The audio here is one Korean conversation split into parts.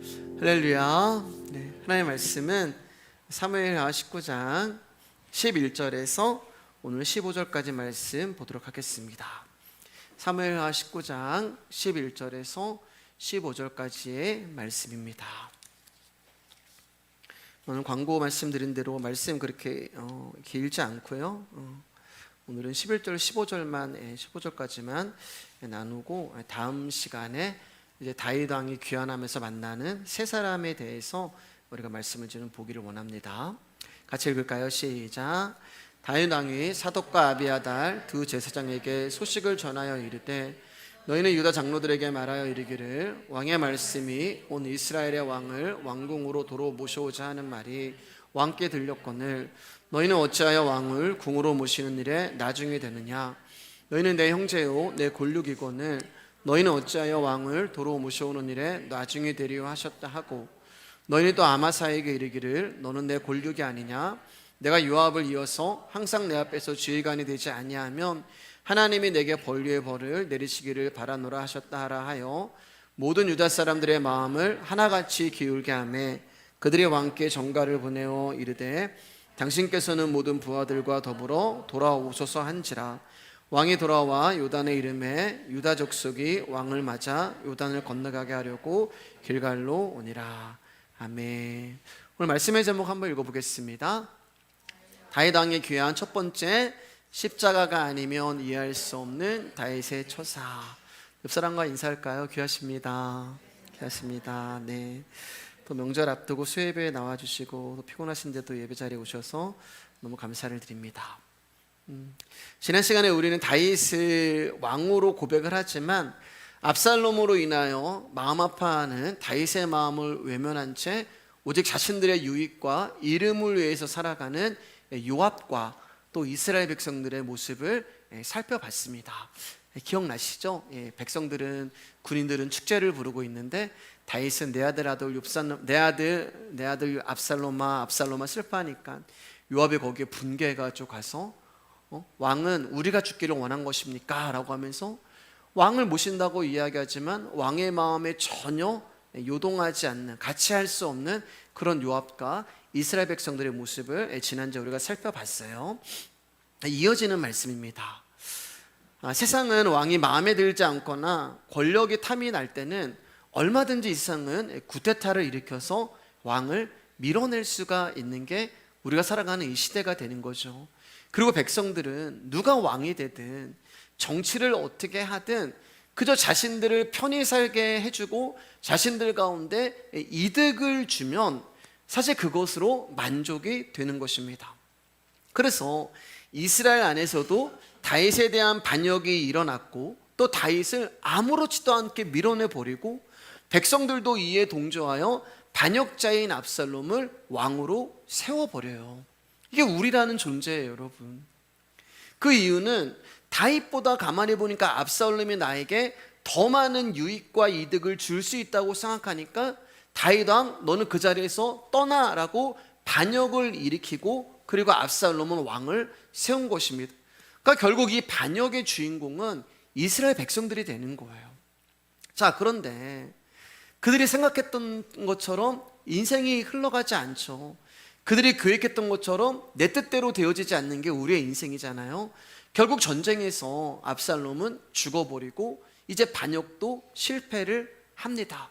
할렐루야. 하나님의 말씀은 사무엘하 19장 11절에서 오늘 15절까지 말씀 보도록 하겠습니다. 사무엘하 19장 11절에서 15절까지의 말씀입니다. 오늘 광고 말씀드린 대로 말씀 그렇게 길지 않고요. 오늘은 11절, 15절까지만 나누고 다음 시간에 이제 다윗 왕이 귀환하면서 만나는 세 사람에 대해서 우리가 말씀을 좀 보기를 원합니다. 같이 읽을까요? 시작. 다윗 왕이 사독과 아비아달 두 제사장에게 소식을 전하여 이르되 너희는 유다 장로들에게 말하여 이르기를 왕의 말씀이 온 이스라엘의 왕을 왕궁으로 도로 모셔오자 하는 말이 왕께 들렸거늘 너희는 어찌하여 왕을 궁으로 모시는 일에 나중이 되느냐? 너희는 내 형제요 내 골육이거늘 너희는 어찌하여 왕을 도로 모셔오는 일에 나중이 되리요 하셨다 하고 너희는 또 아마사에게 이르기를 너는 내 골육이 아니냐? 내가 요압을 이어서 항상 내 앞에서 지휘관이 되지 아니하면 하나님이 내게 벌류의 벌을 내리시기를 바라노라 하셨다 하라 하여 모든 유다 사람들의 마음을 하나같이 기울게 하매 그들이 왕께 전가를 보내어 이르되 당신께서는 모든 부하들과 더불어 돌아오소서 한지라. 왕이 돌아와 요단의 이름에 유다 족속이 왕을 맞아 요단을 건너가게 하려고 길갈로 오니라. 아멘. 오늘 말씀의 제목 한번 읽어보겠습니다. 다윗 왕의 귀한 첫 번째, 십자가가 아니면 이해할 수 없는 다윗의 처사. 옆 사람과 인사할까요? 귀하십니다. 귀하십니다. 네. 또 명절 앞두고 수예배에 나와주시고 또 피곤하신데도 예배 자리에 오셔서 너무 감사를 드립니다. 지난 시간에 우리는 다윗을 왕으로 고백을 하지만 압살롬으로 인하여 마음 아파하는 다윗의 마음을 외면한 채 오직 자신들의 유익과 이름을 위해서 살아가는 요압과 또 이스라엘 백성들의 모습을 살펴봤습니다. 기억나시죠? 백성들은 군인들은 축제를 부르고 있는데 다윗은 내 아들 압살롬아 슬퍼하니까 요압이 거기에 분개해가지고 가서 왕은 우리가 죽기를 원한 것입니까? 라고 하면서 왕을 모신다고 이야기하지만 왕의 마음에 전혀 요동하지 않는, 같이 할 수 없는 그런 요압과 이스라엘 백성들의 모습을 지난주에 우리가 살펴봤어요. 이어지는 말씀입니다. 세상은 왕이 마음에 들지 않거나 권력이 탐이 날 때는 얼마든지 이 세상은 구테타를 일으켜서 왕을 밀어낼 수가 있는 게 우리가 살아가는 이 시대가 되는 거죠. 그리고 백성들은 누가 왕이 되든 정치를 어떻게 하든 그저 자신들을 편히 살게 해주고 자신들 가운데 이득을 주면 사실 그것으로 만족이 되는 것입니다. 그래서 이스라엘 안에서도 다윗에 대한 반역이 일어났고 또 다윗을 아무렇지도 않게 밀어내버리고 백성들도 이에 동조하여 반역자인 압살롬을 왕으로 세워버려요. 이게 우리라는 존재예요, 여러분. 그 이유는 다윗보다 가만히 보니까 압살롬이 나에게 더 많은 유익과 이득을 줄 수 있다고 생각하니까 다윗 왕 너는 그 자리에서 떠나라고 반역을 일으키고 그리고 압살롬은 왕을 세운 것입니다. 그러니까 결국 이 반역의 주인공은 이스라엘 백성들이 되는 거예요. 자, 그런데 그들이 생각했던 것처럼 인생이 흘러가지 않죠. 그들이 계획했던 것처럼 내 뜻대로 되어지지 않는 게 우리의 인생이잖아요. 결국 전쟁에서 압살롬은 죽어버리고 이제 반역도 실패를 합니다.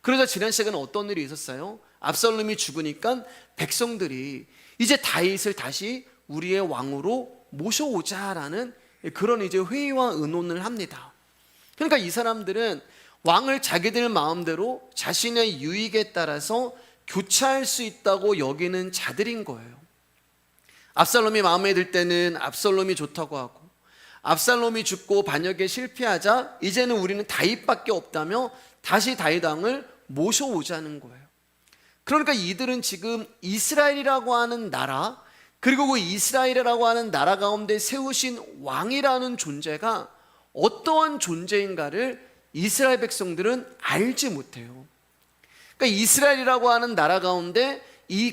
그러자 지난 시간에 어떤 일이 있었어요? 압살롬이 죽으니까 백성들이 이제 다윗을 다시 우리의 왕으로 모셔오자라는 그런 이제 회의와 의논을 합니다. 그러니까 이 사람들은 왕을 자기들 마음대로 자신의 유익에 따라서 교체할 수 있다고 여기는 자들인 거예요. 압살롬이 마음에 들 때는 압살롬이 좋다고 하고 압살롬이 죽고 반역에 실패하자 이제는 우리는 다윗밖에 없다며 다시 다윗 왕을 모셔오자는 거예요. 그러니까 이들은 지금 이스라엘이라고 하는 나라 그리고 그 이스라엘이라고 하는 나라 가운데 세우신 왕이라는 존재가 어떠한 존재인가를 이스라엘 백성들은 알지 못해요. 그러니까 이스라엘이라고 하는 나라 가운데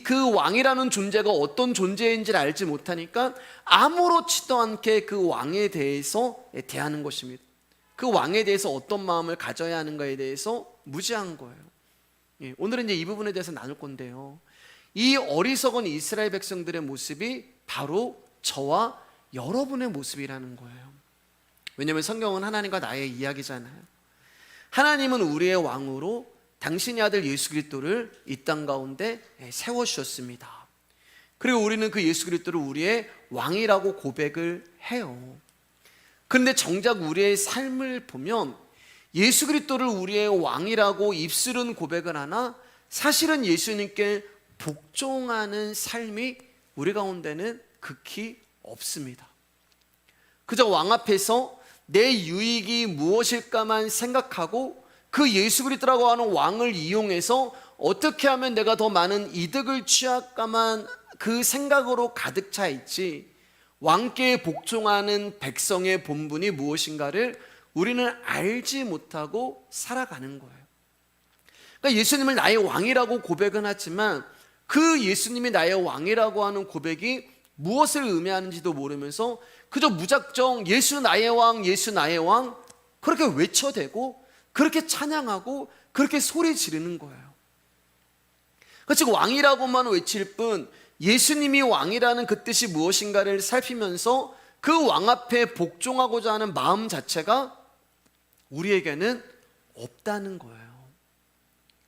그 왕이라는 존재가 어떤 존재인지를 알지 못하니까 아무렇지도 않게 그 왕에 대해서 대하는 것입니다. 그 왕에 대해서 어떤 마음을 가져야 하는가에 대해서 무지한 거예요. 오늘은 이제 이 부분에 대해서 나눌 건데요. 이 어리석은 이스라엘 백성들의 모습이 바로 저와 여러분의 모습이라는 거예요. 왜냐하면 성경은 하나님과 나의 이야기잖아요. 하나님은 우리의 왕으로 당신의 아들 예수 그리스도를 이 땅 가운데 세워주셨습니다. 그리고 우리는 그 예수 그리스도를 우리의 왕이라고 고백을 해요. 그런데 정작 우리의 삶을 보면 예수 그리스도를 우리의 왕이라고 입술은 고백을 하나 사실은 예수님께 복종하는 삶이 우리 가운데는 극히 없습니다. 그저 왕 앞에서 내 유익이 무엇일까만 생각하고 그 예수 그리스도라고 하는 왕을 이용해서 어떻게 하면 내가 더 많은 이득을 취할까만 그 생각으로 가득 차 있지, 왕께 복종하는 백성의 본분이 무엇인가를 우리는 알지 못하고 살아가는 거예요. 그러니까 예수님을 나의 왕이라고 고백은 하지만 그 예수님이 나의 왕이라고 하는 고백이 무엇을 의미하는지도 모르면서 그저 무작정 예수 나의 왕, 예수 나의 왕 그렇게 외쳐대고 그렇게 찬양하고 그렇게 소리 지르는 거예요. 즉 왕이라고만 외칠 뿐 예수님이 왕이라는 그 뜻이 무엇인가를 살피면서 그 왕 앞에 복종하고자 하는 마음 자체가 우리에게는 없다는 거예요.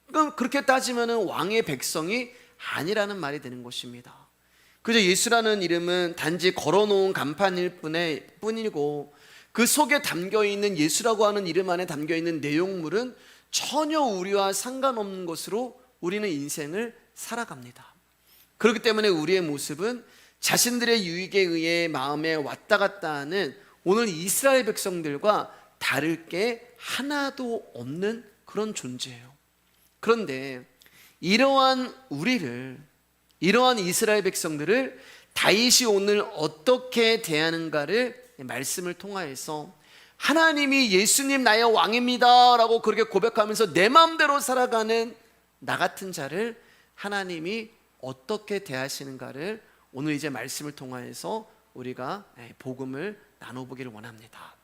그럼 그렇게 따지면 왕의 백성이 아니라는 말이 되는 것입니다. 그저 예수라는 이름은 단지 걸어놓은 간판일 뿐이고 그 속에 담겨있는 예수라고 하는 이름 안에 담겨있는 내용물은 전혀 우리와 상관없는 것으로 우리는 인생을 살아갑니다. 그렇기 때문에 우리의 모습은 자신들의 유익에 의해 마음에 왔다 갔다 하는 오늘 이스라엘 백성들과 다를 게 하나도 없는 그런 존재예요. 그런데 이러한 이스라엘 백성들을 다윗이 오늘 어떻게 대하는가를 말씀을 통하여서 하나님이 예수님 나의 왕입니다 라고 그렇게 고백하면서 내 마음대로 살아가는 나 같은 자를 하나님이 어떻게 대하시는가를 오늘 이제 말씀을 통하여서 우리가 복음을 나눠보기를 원합니다.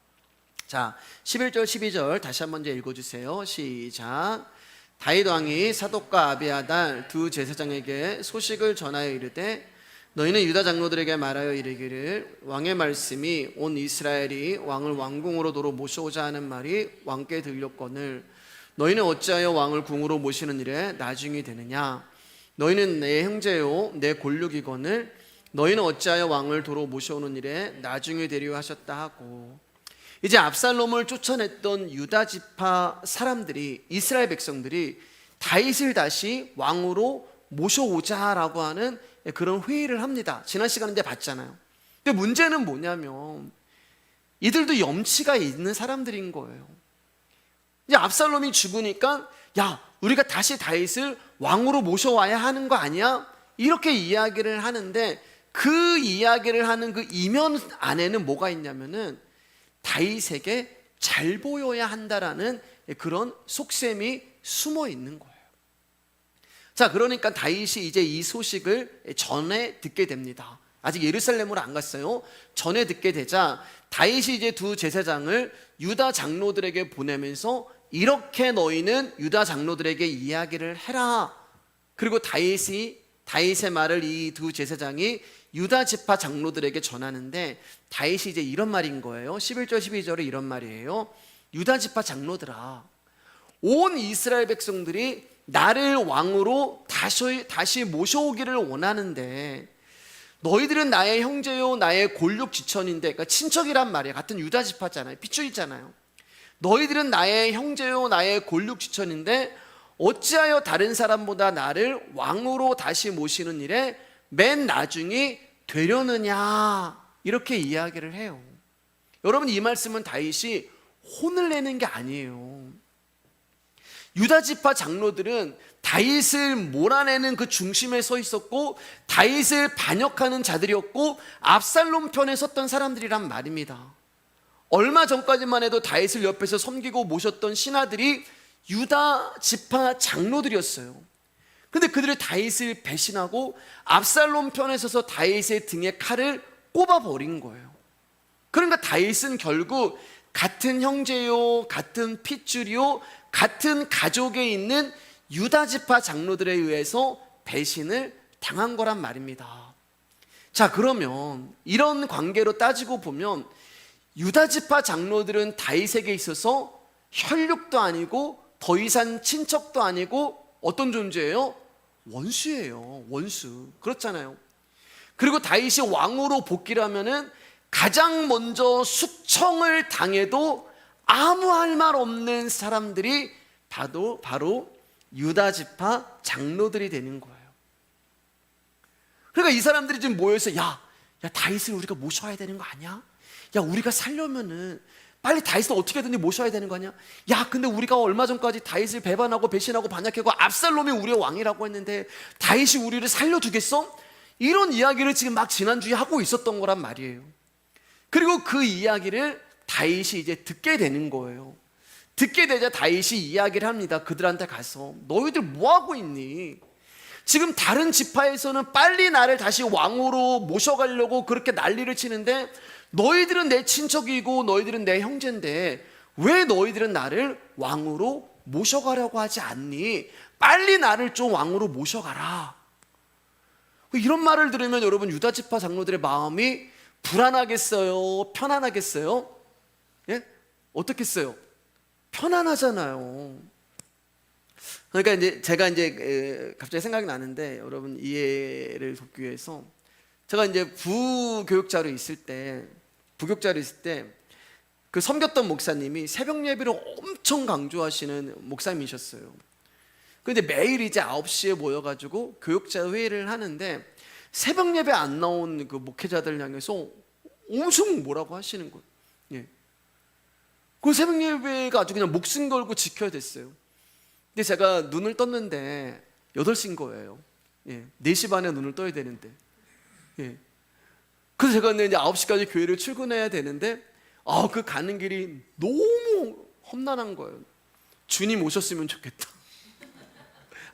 자, 11절 12절 다시 한번 읽어주세요. 시작. 다윗 왕이 사독과 아비아달 두 제사장에게 소식을 전하여 이르되 너희는 유다 장로들에게 말하여 이르기를 왕의 말씀이 온 이스라엘이 왕을 왕궁으로 도로 모셔오자 하는 말이 왕께 들렸거늘 너희는 어찌하여 왕을 궁으로 모시는 일에 나중이 되느냐. 너희는 내 형제요 내 골육이거늘 너희는 어찌하여 왕을 도로 모셔오는 일에 나중이 되려 하셨다 하고, 이제 압살롬을 쫓아냈던 유다 지파 사람들이, 이스라엘 백성들이 다윗을 다시 왕으로 모셔오자라고 하는 그런 회의를 합니다. 지난 시간에 봤잖아요. 근데 문제는 뭐냐면 이들도 염치가 있는 사람들인 거예요. 이제 압살롬이 죽으니까 야, 우리가 다시 다윗을 왕으로 모셔와야 하는 거 아니야? 이렇게 이야기를 하는데 그 이야기를 하는 그 이면 안에는 뭐가 있냐면은 다윗에게 잘 보여야 한다라는 그런 속셈이 숨어 있는 거예요. 자, 그러니까 다윗이 이제 이 소식을 전에 듣게 됩니다. 아직 예루살렘으로 안 갔어요. 전에 듣게 되자 다윗이 이제 두 제사장을 유다 장로들에게 보내면서 이렇게 너희는 유다 장로들에게 이야기를 해라. 그리고 다윗의 말을 이 두 제사장이 유다 지파 장로들에게 전하는데 다윗이 이제 이런 말인 거예요. 11절 12절에 이런 말이에요. 유다 지파 장로들아, 온 이스라엘 백성들이 나를 왕으로 다시 모셔오기를 원하는데 너희들은 나의 형제요 나의 골육 지천인데, 그러니까 친척이란 말이에요. 같은 유다 지파잖아요. 핏줄이잖아요. 너희들은 나의 형제요 나의 골육 지천인데 어찌하여 다른 사람보다 나를 왕으로 다시 모시는 일에 맨 나중이 되려느냐, 이렇게 이야기를 해요. 여러분, 이 말씀은 다윗이 혼을 내는 게 아니에요. 유다 지파 장로들은 다윗을 몰아내는 그 중심에 서 있었고 다윗을 반역하는 자들이었고 압살롬 편에 섰던 사람들이란 말입니다. 얼마 전까지만 해도 다윗을 옆에서 섬기고 모셨던 신하들이 유다 지파 장로들이었어요. 근데 그들이 다윗을 배신하고 압살롬 편에 서서 다윗의 등에 칼을 꼽아버린 거예요. 그러니까 다윗은 결국 같은 형제요 같은 핏줄이요 같은 가족에 있는 유다 지파 장로들에 의해서 배신을 당한 거란 말입니다. 자, 그러면 이런 관계로 따지고 보면 유다 지파 장로들은 다윗에게 있어서 혈육도 아니고 더 이상 친척도 아니고 어떤 존재예요? 원수예요. 원수. 그렇잖아요. 그리고 다윗이 왕으로 복귀를 하면은 가장 먼저 숙청을 당해도 아무 할 말 없는 사람들이 바로 유다 지파 장로들이 되는 거예요. 그러니까 이 사람들이 지금 모여서 야 다윗을 우리가 모셔야 되는 거 아니야? 야, 우리가 살려면은 빨리 다윗을 어떻게든지 모셔야 되는 거 아니야? 야, 근데 우리가 얼마 전까지 다윗을 배반하고 배신하고 반역하고 압살롬이 우리의 왕이라고 했는데 다윗이 우리를 살려주겠어? 이런 이야기를 지금 막 지난주에 하고 있었던 거란 말이에요. 그리고 그 이야기를 다윗이 이제 듣게 되는 거예요. 듣게 되자 다윗이 이야기를 합니다. 그들한테 가서 너희들 뭐하고 있니? 지금 다른 지파에서는 빨리 나를 다시 왕으로 모셔가려고 그렇게 난리를 치는데 너희들은 내 친척이고 너희들은 내 형제인데 왜 너희들은 나를 왕으로 모셔가려고 하지 않니? 빨리 나를 좀 왕으로 모셔가라. 이런 말을 들으면 여러분 유다 지파 장로들의 마음이 불안하겠어요? 편안하겠어요? 예? 어떻겠어요? 편안하잖아요. 그러니까 이제 제가 이제 갑자기 생각이 나는데 여러분 이해를 돕기 위해서 제가 이제 부교육자로 있을 때 그 섬겼던 목사님이 새벽 예배를 엄청 강조하시는 목사님이셨어요. 근데 매일 이제 9시에 모여가지고 교육자 회의를 하는데 새벽 예배 안 나온 그 목회자들 향해서 엄청 뭐라고 하시는 거예요. 예. 그 새벽 예배가 아주 그냥 목숨 걸고 지켜야 됐어요. 근데 제가 눈을 떴는데 8시인 거예요. 예. 4시 반에 눈을 떠야 되는데. 예. 그래서 제가 이제 9시까지 교회를 출근해야 되는데 그 가는 길이 너무 험난한 거예요. 주님 오셨으면 좋겠다.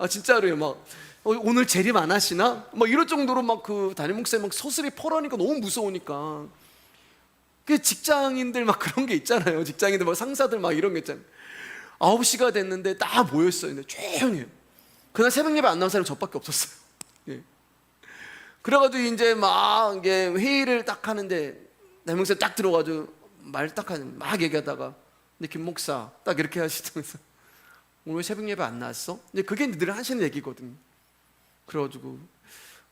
진짜로요. 막 오늘 재림 안 하시나? 막 이럴 정도로 막 그 담임 목사님 막 서슬이 펄하니까 너무 무서우니까. 그 직장인들 막 그런 게 있잖아요. 직장인들 막 상사들 막 이런 게 있잖아요. 9시가 됐는데 다 모였어요. 근데 조용해요. 그날 새벽 예배 안 나온 사람이 저밖에 없었어요. 예. 그래가지고 이제 막 이게 회의를 딱 하는데 담임 목사님 딱 들어가지고 말 딱 하는 막 얘기하다가 근데 김 목사 딱 이렇게 하시면서 오늘 왜 새벽 예배 안 나왔어? 근데 그게 늘 하시는 얘기거든요. 그래가지고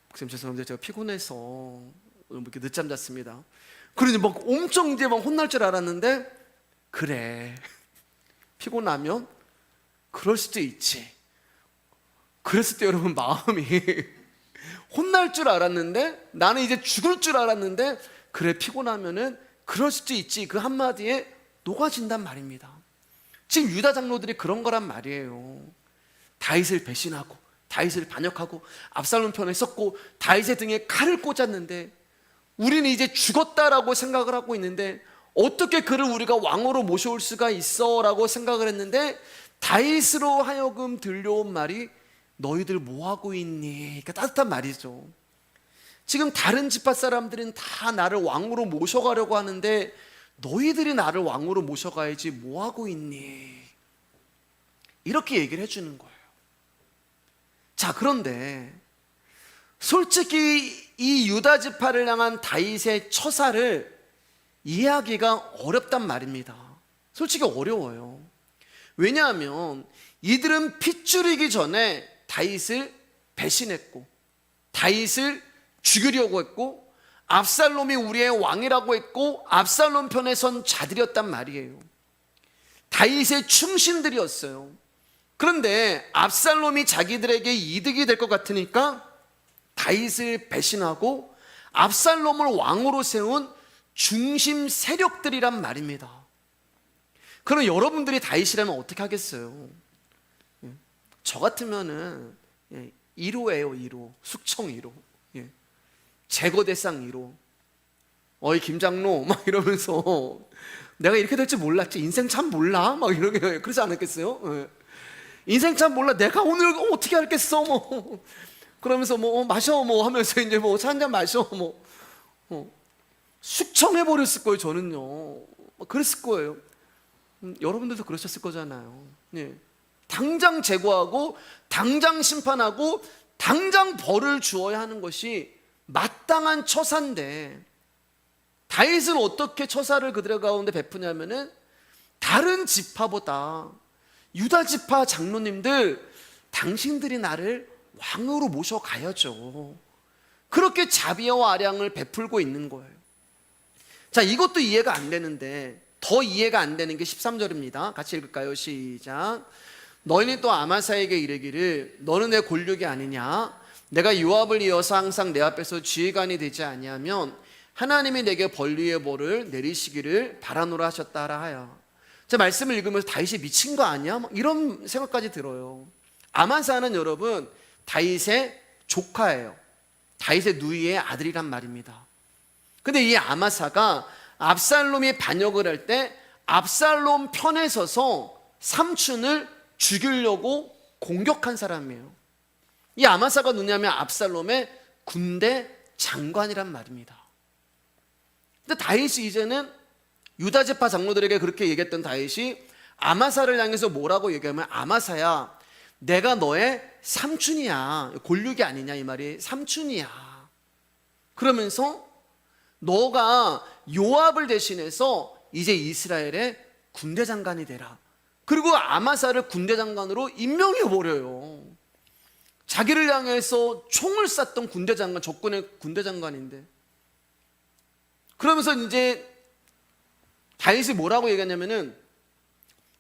목사님 죄송합니다. 제가 피곤해서 오늘 이렇게 늦잠 잤습니다. 그러니 막 엄청 이제 막 혼날 줄 알았는데 그래 피곤하면 그럴 수도 있지. 그랬을 때 여러분 마음이 혼날 줄 알았는데 나는 이제 죽을 줄 알았는데 그래 피곤하면은 그럴 수도 있지. 그 한마디에 녹아진단 말입니다. 지금 유다 장로들이 그런 거란 말이에요. 다윗을 배신하고 다윗을 반역하고 압살롬 편에 섰고 다윗의 등에 칼을 꽂았는데 우리는 이제 죽었다라고 생각을 하고 있는데 어떻게 그를 우리가 왕으로 모셔올 수가 있어? 라고 생각을 했는데 다윗으로 하여금 들려온 말이 너희들 뭐하고 있니? 그러니까 따뜻한 말이죠. 지금 다른 지파 사람들은 다 나를 왕으로 모셔가려고 하는데 너희들이 나를 왕으로 모셔가야지 뭐하고 있니? 이렇게 얘기를 해주는 거예요. 자, 그런데 솔직히 이 유다 지파를 향한 다윗의 처사를 이해하기가 어렵단 말입니다. 솔직히 어려워요. 왜냐하면 이들은 핏줄이기 전에 다윗을 배신했고 다윗을 죽이려고 했고 압살롬이 우리의 왕이라고 했고 압살롬 편에 선 자들이었단 말이에요. 다윗의 충신들이었어요. 그런데 압살롬이 자기들에게 이득이 될 것 같으니까 다윗을 배신하고 압살롬을 왕으로 세운 중심 세력들이란 말입니다. 그럼 여러분들이 다윗이라면 어떻게 하겠어요? 저 같으면은 1호예요. 1호 숙청 1호 제거 대상 1호 어이 김장로 막 이러면서 내가 이렇게 될 줄 몰랐지. 인생 참 몰라 막 이러게 그러지 않았겠어요? 인생 참 몰라. 내가 오늘 어떻게 알겠어 뭐 그러면서 뭐 마셔 뭐 하면서 이제 뭐 차 한잔 마셔 뭐 숙청해 버렸을 거예요. 저는요 그랬을 거예요. 여러분들도 그러셨을 거잖아요. 당장 제거하고 당장 심판하고 당장 벌을 주어야 하는 것이 마땅한 처사인데, 다윗은 어떻게 처사를 그들의 가운데 베푸냐면은 다른 지파보다 유다 지파 장로님들, 당신들이 나를 왕으로 모셔가야죠, 그렇게 자비와 아량을 베풀고 있는 거예요. 자, 이것도 이해가 안 되는데 더 이해가 안 되는 게 13절입니다. 같이 읽을까요? 시작. 너희는 또 아마사에게 이르기를 너는 내 골육이 아니냐, 내가 요압을 이어서 항상 내 앞에서 지휘관이 되지 아니하면 하나님이 내게 벌리의 벌을 내리시기를 바라노라 하셨다라 하여. 제 말씀을 읽으면서 다윗이 미친 거 아니야? 이런 생각까지 들어요. 아마사는 여러분 다윗의 조카예요. 다윗의 누이의 아들이란 말입니다. 근데 이 아마사가 압살롬이 반역을 할 때 압살롬 편에 서서 삼촌을 죽이려고 공격한 사람이에요. 이 아마사가 누구냐면 압살롬의 군대 장관이란 말입니다. 근데 다윗이 이제는 유다 지파 장로들에게 그렇게 얘기했던 다윗이 아마사를 향해서 뭐라고 얘기하면, 아마사야, 내가 너의 삼촌이야, 골육이 아니냐, 이 말이 삼촌이야. 그러면서 너가 요압을 대신해서 이제 이스라엘의 군대 장관이 되라. 그리고 아마사를 군대 장관으로 임명해 버려요. 자기를 향해서 총을 쐈던 군대 장관, 적군의 군대 장관인데. 그러면서 이제 다윗이 뭐라고 얘기하냐면은,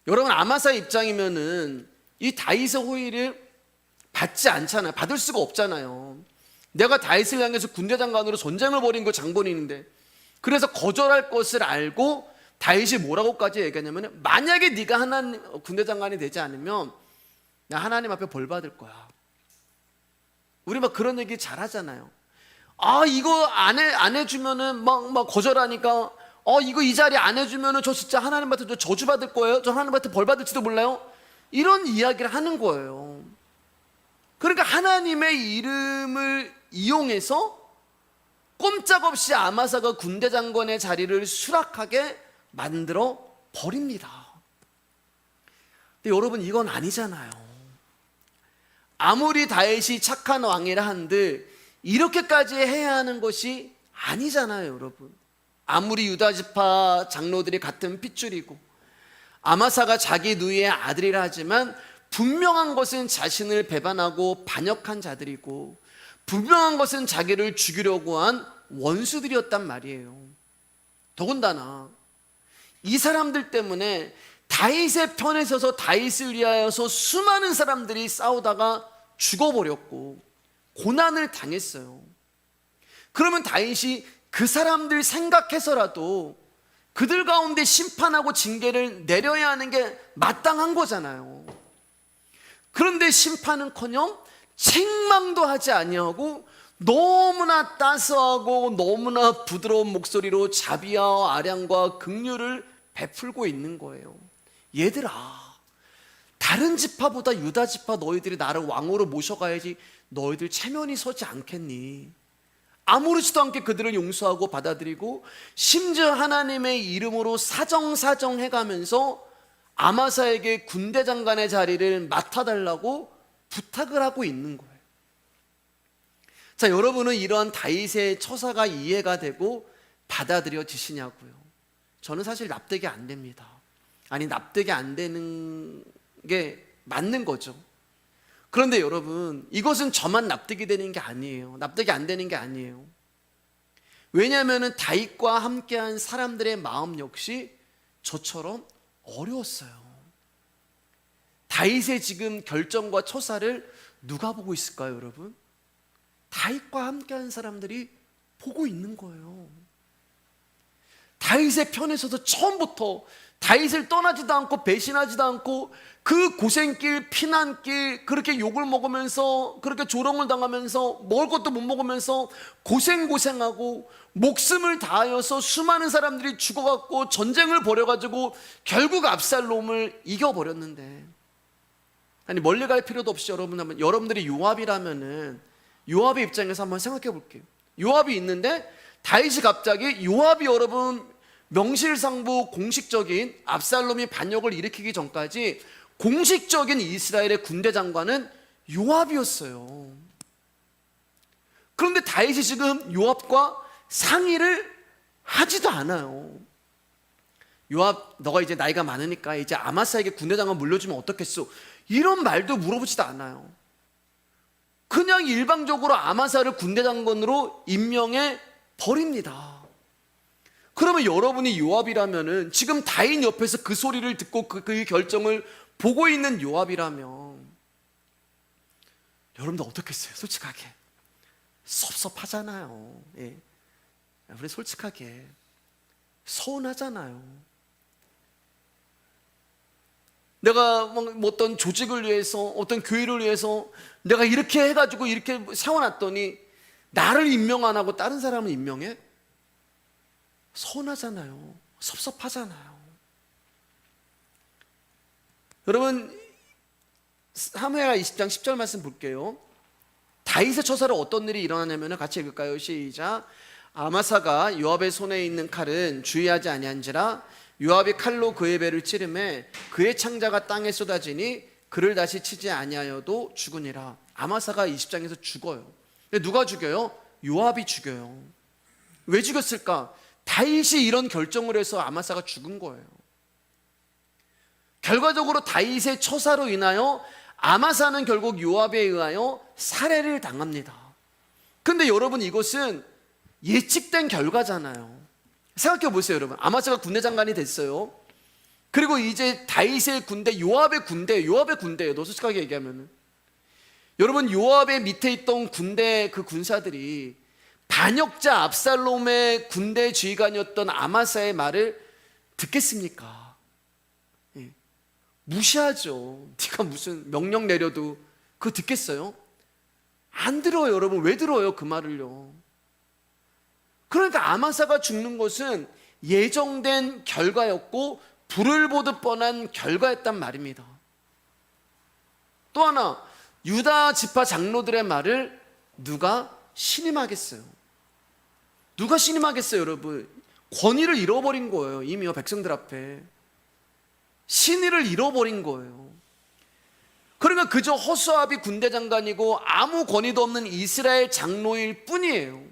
여러분 아마사의 입장이면은 이 다윗의 호의를 받지 않잖아요. 받을 수가 없잖아요. 내가 다윗을 향해서 군대 장관으로 전쟁을 벌인 그 장본인인데, 그래서 거절할 것을 알고 다윗이 뭐라고까지 얘기하냐면, 만약에 네가 하나님 군대 장관이 되지 않으면 나 하나님 앞에 벌 받을 거야. 우리 막 그런 얘기 잘 하잖아요. 아, 이거 안 해주면은 막 거절하니까, 이거 이 자리 안 해주면은 저 진짜 하나님한테 저 저주 받을 거예요. 저 하나님한테 벌 받을지도 몰라요. 이런 이야기를 하는 거예요. 그러니까 하나님의 이름을 이용해서 꼼짝없이 아마사가 군대 장관의 자리를 수락하게 만들어 버립니다. 근데 여러분, 이건 아니잖아요. 아무리 다윗이 착한 왕이라 한들 이렇게까지 해야 하는 것이 아니잖아요, 여러분. 아무리 유다 지파 장로들이 같은 핏줄이고 아마사가 자기 누이의 아들이라 하지만 분명한 것은 자신을 배반하고 반역한 자들이고 분명한 것은 자기를 죽이려고 한 원수들이었단 말이에요. 더군다나 이 사람들 때문에 다윗의 편에 서서 다윗을 위하여서 수많은 사람들이 싸우다가 죽어버렸고 고난을 당했어요. 그러면 다윗이 그 사람들 생각해서라도 그들 가운데 심판하고 징계를 내려야 하는 게 마땅한 거잖아요. 그런데 심판은커녕 책망도 하지 아니하고 너무나 따스하고 너무나 부드러운 목소리로 자비와 아량과 긍휼을 베풀고 있는 거예요. 얘들아, 다른 지파보다 유다 지파 너희들이 나를 왕으로 모셔가야지 너희들 체면이 서지 않겠니? 아무렇지도 않게 그들을 용서하고 받아들이고 심지어 하나님의 이름으로 사정 해가면서 아마사에게 군대 장관의 자리를 맡아달라고 부탁을 하고 있는 거예요. 자, 여러분은 이러한 다윗의 처사가 이해가 되고 받아들여지시냐고요? 저는 사실 납득이 안 됩니다. 아니, 납득이 안 되는 게 맞는 거죠. 그런데 여러분, 이것은 저만 납득이 되는 게 아니에요. 납득이 안 되는 게 아니에요. 왜냐하면 다윗과 함께한 사람들의 마음 역시 저처럼 어려웠어요. 다윗의 지금 결정과 처사를 누가 보고 있을까요, 여러분? 다윗과 함께한 사람들이 보고 있는 거예요. 다윗의 편에서도 처음부터 다윗을 떠나지도 않고 배신하지도 않고 그 고생길, 피난길, 그렇게 욕을 먹으면서 그렇게 조롱을 당하면서 먹을 것도 못 먹으면서 고생하고 목숨을 다하여서 수많은 사람들이 죽어갖고 전쟁을 벌여가지고 결국 압살롬을 이겨버렸는데, 아니 멀리 갈 필요도 없이 여러분들이 요압이라면은 요압의 입장에서 한번 생각해 볼게요. 요압이 있는데 다윗이 갑자기, 요압이 여러분 명실상부 공식적인 압살롬이 반역을 일으키기 전까지 공식적인 이스라엘의 군대 장관은 요압이었어요. 그런데 다윗이 지금 요압과 상의를 하지도 않아요. 요압, 너가 이제 나이가 많으니까 이제 아마사에게 군대 장관 물려주면 어떻겠소? 이런 말도 물어보지도 않아요. 그냥 일방적으로 아마사를 군대 장관으로 임명해 버립니다. 그러면 여러분이 요압이라면은, 지금 다윗 옆에서 그 소리를 듣고 그 결정을 보고 있는 요압이라면 여러분들 어떻겠어요? 솔직하게 섭섭하잖아요. 예. 우리 솔직하게 서운하잖아요. 내가 뭐 어떤 조직을 위해서, 어떤 교회를 위해서 내가 이렇게 해가지고 이렇게 세워놨더니 나를 임명 안 하고 다른 사람을 임명해? 서운하잖아요. 섭섭하잖아요. 여러분, 사무엘하 20장 10절 말씀 볼게요. 다윗의 처사로 어떤 일이 일어나냐면, 같이 읽을까요? 시작. 아마사가 요압의 손에 있는 칼은 주의하지 아니한지라 요압이 칼로 그의 배를 찌르매 그의 창자가 땅에 쏟아지니 그를 다시 치지 아니하여도 죽으니라. 아마사가 20장에서 죽어요. 근데 누가 죽여요? 요압이 죽여요. 왜 죽였을까? 다윗이 이런 결정을 해서 아마사가 죽은 거예요. 결과적으로 다윗의 처사로 인하여 아마사는 결국 요압에 의하여 살해를 당합니다. 근데 여러분, 이것은 예측된 결과잖아요. 생각해 보세요, 여러분. 아마사가 군대 장관이 됐어요. 그리고 이제 다윗의 군대, 요압의 군대예요. 너 솔직하게 얘기하면은. 여러분, 요압의 밑에 있던 군대, 그 군사들이 반역자 압살롬의 군대 지휘관이었던 아마사의 말을 듣겠습니까? 예. 무시하죠. 네가 무슨 명령 내려도 그거 듣겠어요? 안 들어요, 여러분. 왜 들어요, 그 말을요? 그러니까 아마사가 죽는 것은 예정된 결과였고 불을 보듯 뻔한 결과였단 말입니다. 또 하나, 유다 지파 장로들의 말을 누가 신임하겠어요? 누가 신임하겠어요, 여러분? 권위를 잃어버린 거예요. 이미요, 백성들 앞에 신의를 잃어버린 거예요. 그러니까 그저 허수아비 군대 장관이고 아무 권위도 없는 이스라엘 장로일 뿐이에요.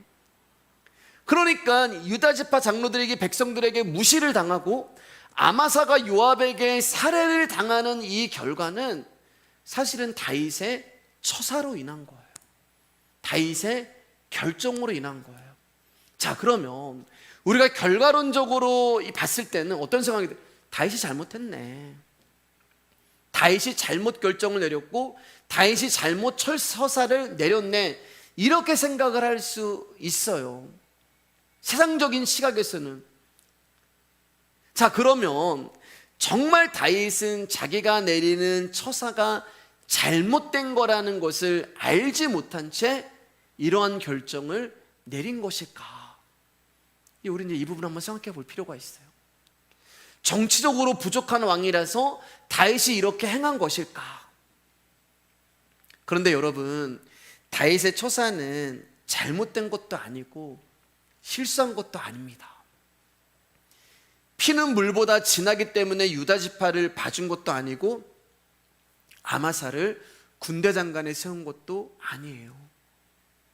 그러니까 유다 지파 장로들에게, 백성들에게 무시를 당하고 아마사가 요압에게 살해를 당하는 이 결과는 사실은 다윗의 처사로 인한 거예요. 다윗의 결정으로 인한 거예요. 자, 그러면 우리가 결과론적으로 봤을 때는 어떤 생각이 들어요? 다윗이 잘못했네. 다윗이 잘못 결정을 내렸고 다윗이 잘못 처사를 내렸네. 이렇게 생각을 할 수 있어요. 세상적인 시각에서는. 자, 그러면 정말 다윗은 자기가 내리는 처사가 잘못된 거라는 것을 알지 못한 채 이러한 결정을 내린 것일까? 우리는 이 부분 한번 생각해 볼 필요가 있어요. 정치적으로 부족한 왕이라서 다윗이 이렇게 행한 것일까? 그런데 여러분, 다윗의 처사는 잘못된 것도 아니고 실수한 것도 아닙니다. 피는 물보다 진하기 때문에 유다 지파를 봐준 것도 아니고 아마사를 군대 장관에 세운 것도 아니에요.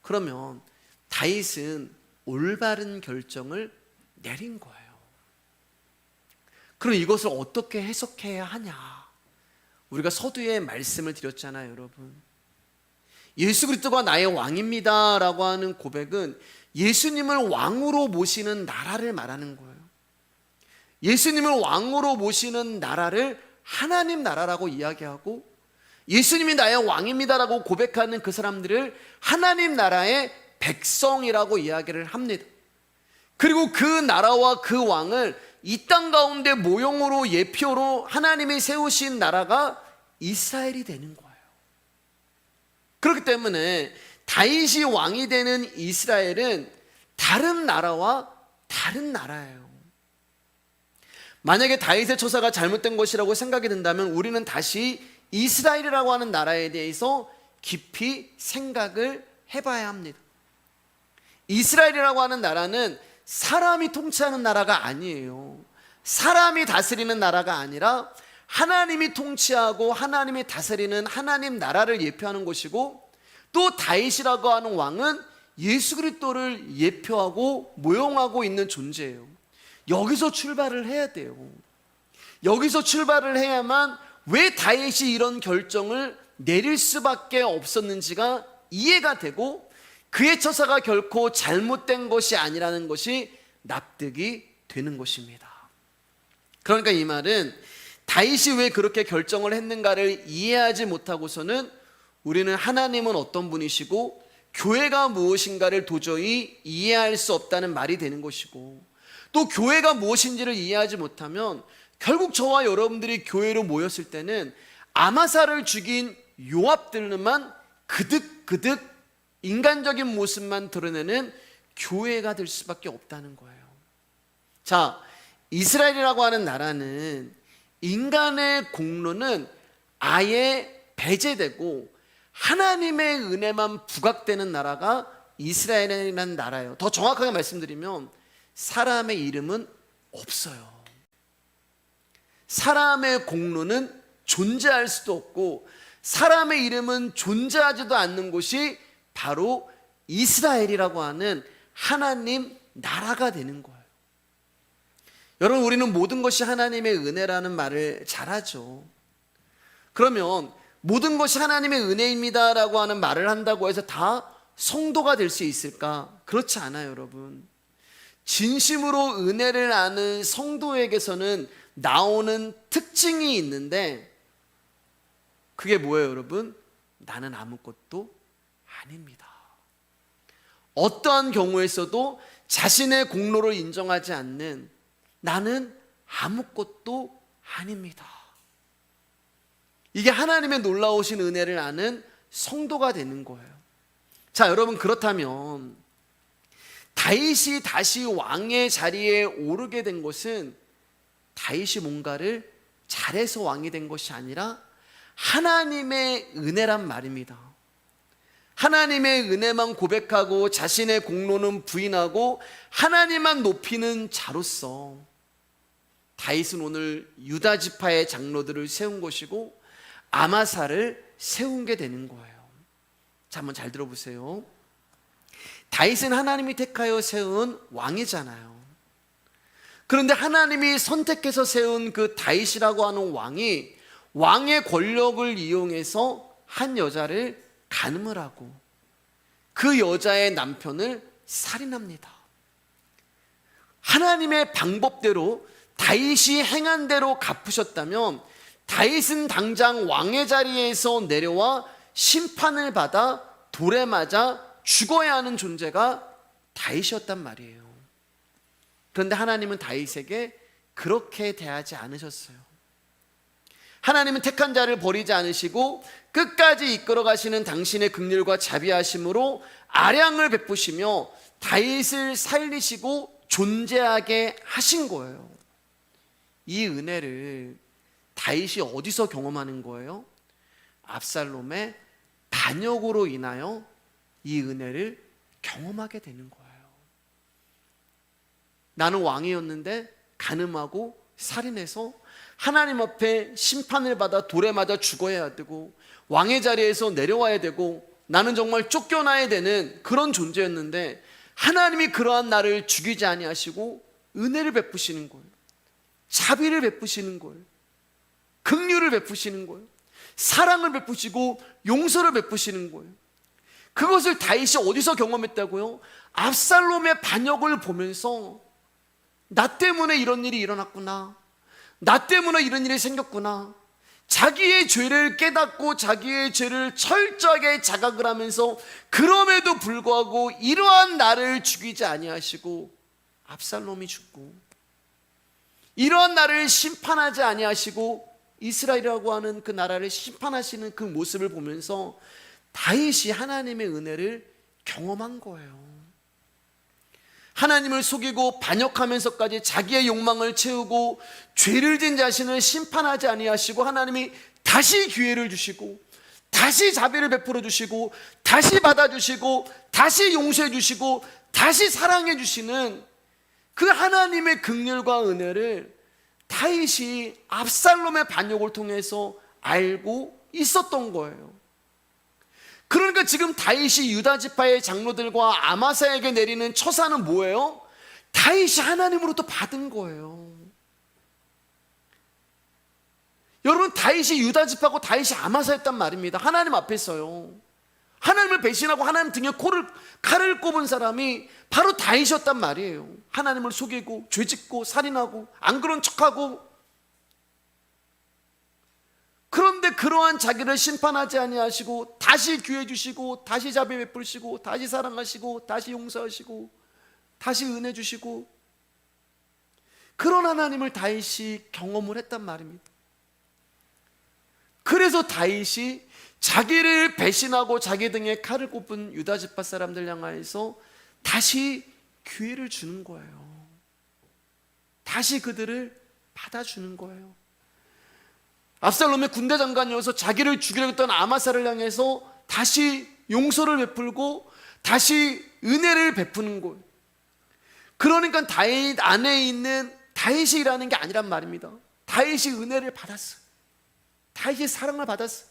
그러면 다윗은 올바른 결정을 내린 거예요. 그럼 이것을 어떻게 해석해야 하냐? 우리가 서두에 말씀을 드렸잖아요, 여러분. 예수 그리스도가 나의 왕입니다 라고 하는 고백은 예수님을 왕으로 모시는 나라를 말하는 거예요. 예수님을 왕으로 모시는 나라를 하나님 나라라고 이야기하고, 예수님이 나의 왕입니다라고 고백하는 그 사람들을 하나님 나라의 백성이라고 이야기를 합니다. 그리고 그 나라와 그 왕을 이 땅 가운데 모형으로, 예표로 하나님이 세우신 나라가 이스라엘이 되는 거예요. 그렇기 때문에 다윗이 왕이 되는 이스라엘은 다른 나라와 다른 나라예요. 만약에 다윗의 처사가 잘못된 것이라고 생각이 든다면 우리는 다시 이스라엘이라고 하는 나라에 대해서 깊이 생각을 해봐야 합니다. 이스라엘이라고 하는 나라는 사람이 통치하는 나라가 아니에요. 사람이 다스리는 나라가 아니라 하나님이 통치하고 하나님이 다스리는 하나님 나라를 예표하는 것이고, 또 다윗이라고 하는 왕은 예수 그리스도를 예표하고 모형하고 있는 존재예요. 여기서 출발을 해야 돼요. 여기서 출발을 해야만 왜 다윗이 이런 결정을 내릴 수밖에 없었는지가 이해가 되고, 그의 처사가 결코 잘못된 것이 아니라는 것이 납득이 되는 것입니다. 그러니까 이 말은 다윗이 왜 그렇게 결정을 했는가를 이해하지 못하고서는 우리는 하나님은 어떤 분이시고 교회가 무엇인가를 도저히 이해할 수 없다는 말이 되는 것이고, 또 교회가 무엇인지를 이해하지 못하면 결국 저와 여러분들이 교회로 모였을 때는 아마사를 죽인 요압들만 그득그득 인간적인 모습만 드러내는 교회가 될 수밖에 없다는 거예요. 자, 이스라엘이라고 하는 나라는 인간의 공로는 아예 배제되고 하나님의 은혜만 부각되는 나라가 이스라엘이라는 나라예요. 더 정확하게 말씀드리면 사람의 이름은 없어요. 사람의 공로는 존재할 수도 없고 사람의 이름은 존재하지도 않는 곳이 바로 이스라엘이라고 하는 하나님 나라가 되는 거예요. 여러분, 우리는 모든 것이 하나님의 은혜라는 말을 잘하죠. 그러면 모든 것이 하나님의 은혜입니다 라고 하는 말을 한다고 해서 다 성도가 될 수 있을까? 그렇지 않아요, 여러분. 진심으로 은혜를 아는 성도에게서는 나오는 특징이 있는데, 그게 뭐예요, 여러분? 나는 아무것도 아닙니다. 어떠한 경우에서도 자신의 공로를 인정하지 않는 나는 아무것도 아닙니다. 이게 하나님의 놀라우신 은혜를 아는 성도가 되는 거예요. 자, 여러분, 그렇다면 다윗이 다시 왕의 자리에 오르게 된 것은 다윗이 뭔가를 잘해서 왕이 된 것이 아니라 하나님의 은혜란 말입니다. 하나님의 은혜만 고백하고 자신의 공로는 부인하고 하나님만 높이는 자로서 다윗은 오늘 유다 지파의 장로들을 세운 것이고 아마사를 세운 게 되는 거예요. 자, 한번 잘 들어보세요. 다윗은 하나님이 택하여 세운 왕이잖아요. 그런데 하나님이 선택해서 세운 그 다윗이라고 하는 왕이 왕의 권력을 이용해서 한 여자를 간음을 하고 그 여자의 남편을 살인합니다. 하나님의 방법대로 다윗이 행한 대로 갚으셨다면 다윗은 당장 왕의 자리에서 내려와 심판을 받아 돌에 맞아 죽어야 하는 존재가 다윗이었단 말이에요. 그런데 하나님은 다윗에게 그렇게 대하지 않으셨어요. 하나님은 택한 자를 버리지 않으시고 끝까지 이끌어 가시는 당신의 긍휼과 자비하심으로 아량을 베푸시며 다윗을 살리시고 존재하게 하신 거예요. 이 은혜를 다윗이 어디서 경험하는 거예요? 압살롬의 반역으로 인하여 이 은혜를 경험하게 되는 거예요. 나는 왕이었는데 간음하고 살인해서 하나님 앞에 심판을 받아 돌에 맞아 죽어야 되고 왕의 자리에서 내려와야 되고 나는 정말 쫓겨나야 되는 그런 존재였는데 하나님이 그러한 나를 죽이지 아니하시고 은혜를 베푸시는 거예요. 자비를 베푸시는 거예요. 긍휼을 베푸시는 거예요. 사랑을 베푸시고 용서를 베푸시는 거예요. 그것을 다윗이 어디서 경험했다고요? 압살롬의 반역을 보면서 나 때문에 이런 일이 일어났구나, 나 때문에 이런 일이 생겼구나, 자기의 죄를 깨닫고 자기의 죄를 철저하게 자각을 하면서 그럼에도 불구하고 이러한 나를 죽이지 아니하시고 압살롬이 죽고 이러한 나를 심판하지 아니하시고 이스라엘이라고 하는 그 나라를 심판하시는 그 모습을 보면서 다윗이 하나님의 은혜를 경험한 거예요. 하나님을 속이고 반역하면서까지 자기의 욕망을 채우고 죄를 진 자신을 심판하지 아니하시고 하나님이 다시 기회를 주시고 다시 자비를 베풀어 주시고 다시 받아주시고 다시 용서해 주시고 다시 사랑해 주시는 그 하나님의 긍휼과 은혜를 다윗이 압살롬의 반역을 통해서 알고 있었던 거예요. 그러니까 지금 다윗이 유다 지파의 장로들과 아마사에게 내리는 처사는 뭐예요? 다윗이 하나님으로부터 받은 거예요. 여러분, 다윗이 유다 지파고 다윗이 아마사였단 말입니다. 하나님 앞에서요. 하나님을 배신하고 하나님 등에 칼을 꼽은 사람이 바로 다윗이었단 말이에요. 하나님을 속이고 죄짓고 살인하고 안 그런 척하고. 그런데 그러한 자기를 심판하지 아니하시고 다시 기회 주시고 다시 자비 베푸시고 다시 사랑하시고 다시 용서하시고 다시 은혜 주시고, 그런 하나님을 다윗이 경험을 했단 말입니다. 그래서 다윗이 자기를 배신하고 자기 등에 칼을 꼽은 유다 지파 사람들 향하여서 다시 기회를 주는 거예요. 다시 그들을 받아주는 거예요. 압살롬의 군대 장관이어서 자기를 죽이려고 했던 아마사를 향해서 다시 용서를 베풀고 다시 은혜를 베푸는 거예요. 그러니까 다윗 안에 있는 다윗이 일하는 게 아니란 말입니다. 다윗이 은혜를 받았어요. 다윗이 사랑을 받았어요.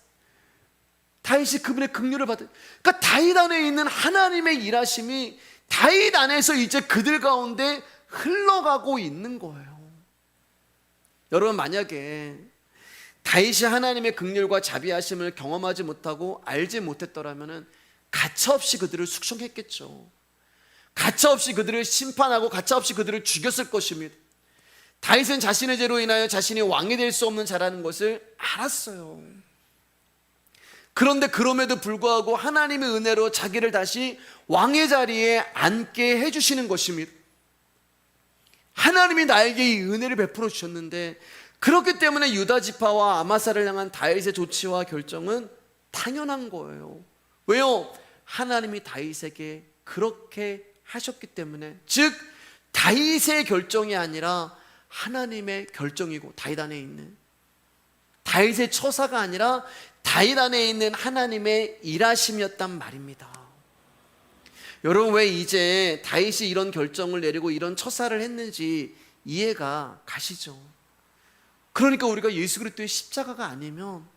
다윗이 그분의 긍휼을 받았어요. 그러니까 다윗 안에 있는 하나님의 일하심이 다윗 안에서 이제 그들 가운데 흘러가고 있는 거예요. 여러분, 만약에 다윗이 하나님의 긍휼과 자비하심을 경험하지 못하고 알지 못했더라면 가차없이 그들을 숙청했겠죠. 가차없이 그들을 심판하고 가차없이 그들을 죽였을 것입니다. 다윗은 자신의 죄로 인하여 자신이 왕이 될 수 없는 자라는 것을 알았어요. 그런데 그럼에도 불구하고 하나님의 은혜로 자기를 다시 왕의 자리에 앉게 해주시는 것입니다. 하나님이 나에게 이 은혜를 베풀어 주셨는데, 그렇기 때문에 유다 지파와 아마사를 향한 다윗의 조치와 결정은 당연한 거예요. 왜요? 하나님이 다윗에게 그렇게 하셨기 때문에. 즉 다윗의 결정이 아니라 하나님의 결정이고, 다윗 안에 있는 다윗의 처사가 아니라 다윗 안에 있는 하나님의 일하심이었단 말입니다. 여러분, 왜 이제 다윗이 이런 결정을 내리고 이런 처사를 했는지 이해가 가시죠? 그러니까 우리가 예수 그리스도의 십자가가 아니면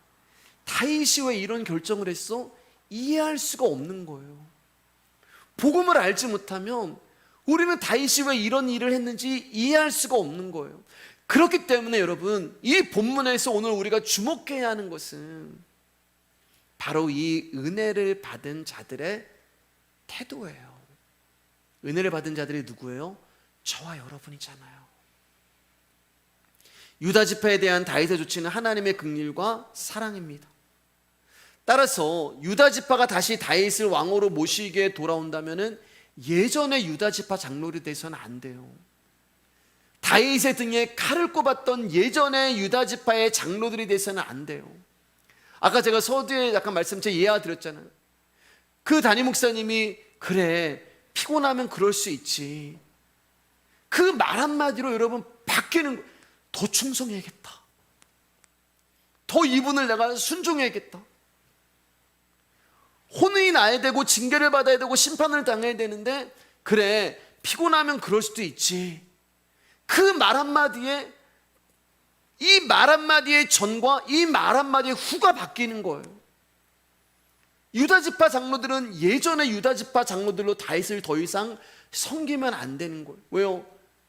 다윗이 왜 이런 결정을 했어? 이해할 수가 없는 거예요. 복음을 알지 못하면 우리는 다윗이 왜 이런 일을 했는지 이해할 수가 없는 거예요. 그렇기 때문에 여러분, 이 본문에서 오늘 우리가 주목해야 하는 것은 바로 이 은혜를 받은 자들의 태도예요. 은혜를 받은 자들이 누구예요? 저와 여러분이잖아요. 유다 지파에 대한 다윗의 조치는 하나님의 긍휼과 사랑입니다. 따라서 유다 지파가 다시 다윗을 왕으로 모시게 돌아온다면은 예전의 유다 지파 장로들이 돼서는 안 돼요. 다윗의 등에 칼을 꼽았던 예전의 유다 지파의 장로들이 돼서는 안 돼요. 아까 제가 서두에 약간 제 예화 드렸잖아요. 그 담임 목사님이 그래, 피곤하면 그럴 수 있지. 그 말 한마디로 여러분 바뀌는, 더 충성해야겠다, 더 이분을 내가 순종해야겠다, 혼이 나야 되고 징계를 받아야 되고 심판을 당해야 되는데 그래, 피곤하면 그럴 수도 있지. 그 말 한마디에, 이 말 한마디의 전과 이 말 한마디의 후가 바뀌는 거예요. 유다 지파 장로들은 예전의 유다 지파 장로들로 다윗을 더 이상 섬기면 안 되는 거예요. 왜요?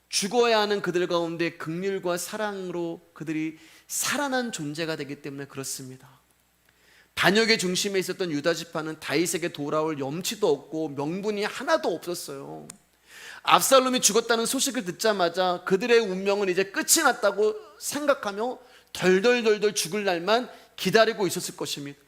죽어야 하는 그들 가운데 긍휼과 사랑으로 그들이 살아난 존재가 되기 때문에 그렇습니다. 반역의 중심에 있었던 유다 지파는 다윗에게 돌아올 염치도 없고 명분이 하나도 없었어요. 압살롬이 죽었다는 소식을 듣자마자 그들의 운명은 이제 끝이 났다고 생각하며 덜덜덜덜 죽을 날만 기다리고 있었을 것입니다.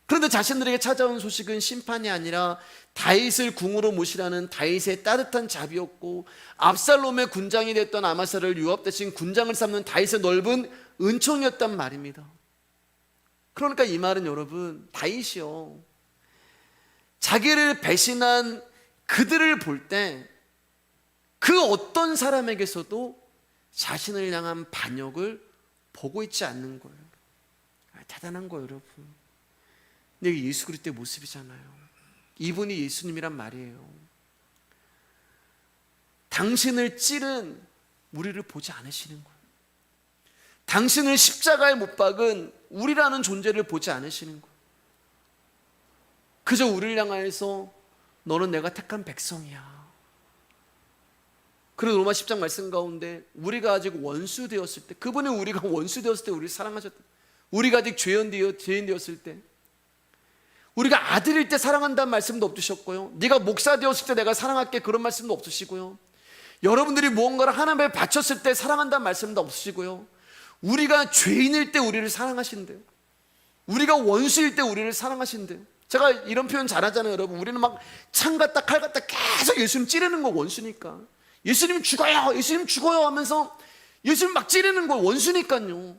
그런데 자신들에게 찾아온 소식은 심판이 아니라 다윗을 궁으로 모시라는 다윗의 따뜻한 자비였고, 압살롬의 군장이 됐던 아마사를 유압 대신 군장을 삼는 다윗의 넓은 은총이었단 말입니다. 그러니까 이 말은 여러분, 다윗이요, 자기를 배신한 그들을 볼 때 그 어떤 사람에게서도 자신을 향한 반역을 보고 있지 않는 거예요. 대단한 거예요, 여러분. 근데 이게 예수 그리스도의 모습이잖아요. 이분이 예수님이란 말이에요. 당신을 찌른 우리를 보지 않으시는 거예요. 당신을 십자가에 못 박은 우리라는 존재를 보지 않으시는 거예요. 그저 우리를 향하여서 너는 내가 택한 백성이야. 그리고 로마 10장 말씀 가운데 우리가 아직 원수 되었을 때, 그분은 우리가 원수 되었을 때 우리를 사랑하셨다. 우리가 아직 죄인 되었을 때, 우리가 아들일 때 사랑한다는 말씀도 없으셨고요, 네가 목사 되었을 때 내가 사랑할게 그런 말씀도 없으시고요, 여러분들이 무언가를 하나님에 바쳤을 때 사랑한다는 말씀도 없으시고요, 우리가 죄인일 때 우리를 사랑하신대요. 우리가 원수일 때 우리를 사랑하신대요. 제가 이런 표현 잘하잖아요, 여러분. 우리는 막 창 갖다 칼 갖다 계속 예수님 찌르는 거 원수니까. 예수님 죽어요, 예수님 죽어요 하면서 예수님 막 찌르는 거 원수니까요.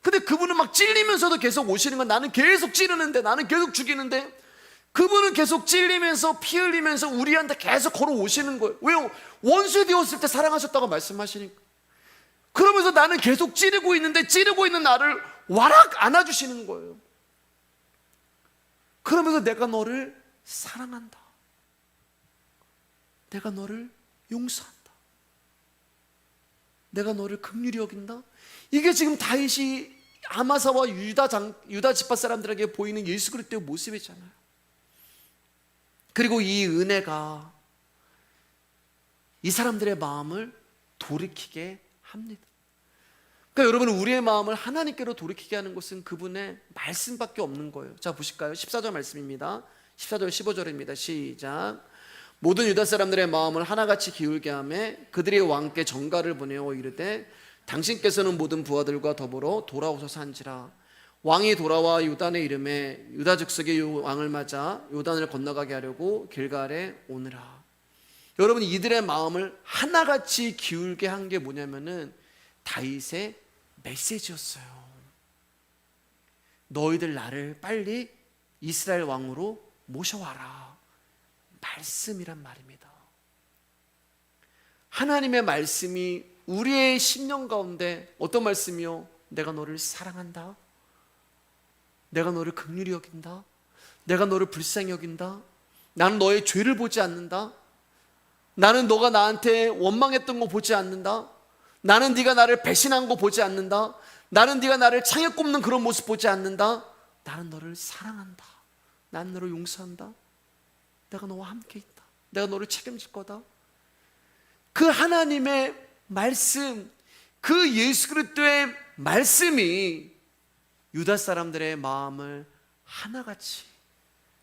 근데 그분은 막 찔리면서도 계속 오시는 건, 나는 계속 찌르는데, 나는 계속 죽이는데 그분은 계속 찔리면서 피 흘리면서 우리한테 계속 걸어오시는 거예요. 왜요? 원수 되었을 때 사랑하셨다고 말씀하시니까. 그러면서 나는 계속 찌르고 있는데 찌르고 있는 나를 와락 안아주시는 거예요. 그러면서 내가 너를 사랑한다, 내가 너를 용서한다, 내가 너를 긍휼히 여긴다. 이게 지금 다윗이 아마사와 유다 지파 사람들에게 보이는 예수 그리스도의 모습이잖아요. 그리고 이 은혜가 이 사람들의 마음을 돌이키게 합니다. 그러니까 여러분, 우리의 마음을 하나님께로 돌이키게 하는 것은 그분의 말씀밖에 없는 거예요. 자, 보실까요? 14절 말씀입니다. 14절 15절입니다. 시작. 모든 유다 사람들의 마음을 하나같이 기울게 하며 그들이 왕께 전가를 보내어 이르되 당신께서는 모든 부하들과 더불어 돌아오소서 한지라. 왕이 돌아와 요단의 이름에 유다 즉석의 왕을 맞아 요단을 건너가게 하려고 길갈에 오느라. 여러분, 이들의 마음을 하나같이 기울게 한 게 뭐냐면은 다윗의 메시지였어요. 너희들 나를 빨리 이스라엘 왕으로 모셔와라. 말씀이란 말입니다. 하나님의 말씀이 우리의 심령 가운데 어떤 말씀이요? 내가 너를 사랑한다, 내가 너를 긍휼히 여긴다, 내가 너를 불쌍히 여긴다, 나는 너의 죄를 보지 않는다, 나는 너가 나한테 원망했던 거 보지 않는다, 나는 네가 나를 배신한 거 보지 않는다, 나는 네가 나를 창에 꼽는 그런 모습 보지 않는다, 나는 너를 사랑한다, 나는 너를 용서한다, 내가 너와 함께 있다, 내가 너를 책임질 거다. 그 하나님의 말씀, 그 예수 그리스도의 말씀이 유다 사람들의 마음을 하나같이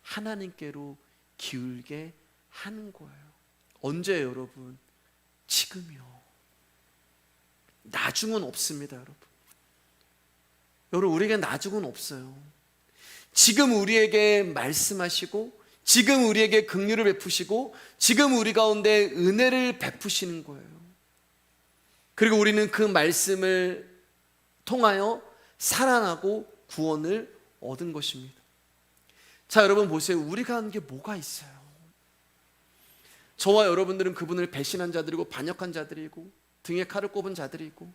하나님께로 기울게 하는 거예요. 언제요, 여러분? 지금이요. 나중은 없습니다, 여러분. 여러분, 우리에게 나중은 없어요. 지금 우리에게 말씀하시고, 지금 우리에게 긍휼을 베푸시고, 지금 우리 가운데 은혜를 베푸시는 거예요. 그리고 우리는 그 말씀을 통하여 살아나고 구원을 얻은 것입니다. 자, 여러분 보세요. 우리가 하는 게 뭐가 있어요? 저와 여러분들은 그분을 배신한 자들이고 반역한 자들이고 등에 칼을 꼽은 자들이고,